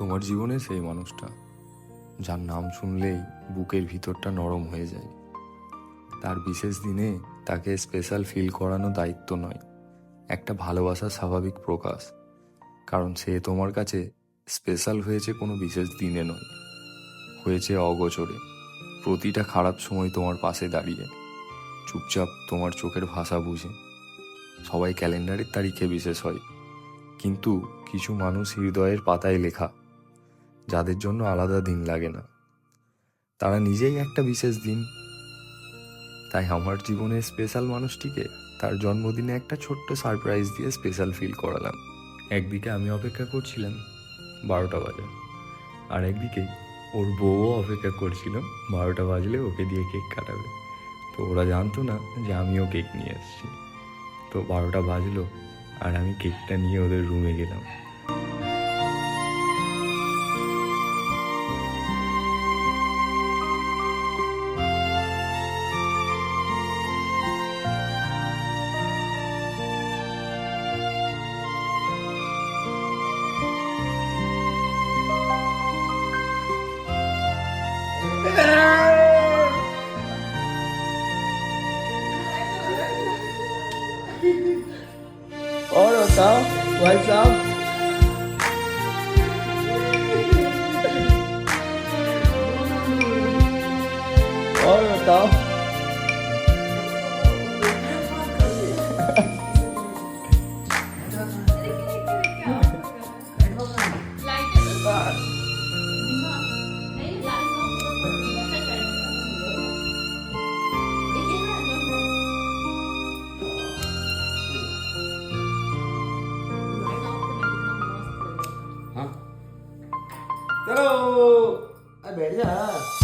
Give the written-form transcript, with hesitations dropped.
তোমার জীবনে সেই মানুষটা যার নাম শুনলেই বুকের ভিতরটা নরম হয়ে যায়। তার বিশেষ দিনে তাকে স্পেশাল ফিল করানো দায়িত্ব নয়, একটা ভালোবাসার স্বাভাবিক প্রকাশ। কারণ সে তোমার কাছে স্পেশাল হয়েছে কোনো বিশেষ দিনে নয়, হয়েছে অগোচরে, প্রতিটা খারাপ সময় তোমার পাশে দাঁড়িয়ে, চুপচাপ তোমার চোখের ভাষা বুঝে। সবাই ক্যালেন্ডারের তারিখে বিশেষ হয়, কিন্তু কিছু মানুষ হৃদয়ের পাতায় লেখা, যাদের জন্য আলাদা দিন লাগে না, তারা নিজেই একটা বিশেষ দিন। তাই আমার জীবনে স্পেশাল মানুষটিকে তার জন্মদিনে একটা ছোট্ট সারপ্রাইজ দিয়ে স্পেশাল ফিল করালাম। একদিকে আমি অপেক্ষা করছিলাম 12টা বাজে, আর একদিকে ওর বউও অপেক্ষা করছিল 12টা বাজলে ওকে দিয়ে কেক কাটাবে। তো ওরা জানতো না যে আমিও কেক নিয়ে এসেছি। তো 12টা বাজলো আর আমি কেকটা নিয়ে ওদের রুমে গেলাম। और बताओ भाई साहब। और बताओ। चलो बैठ जा।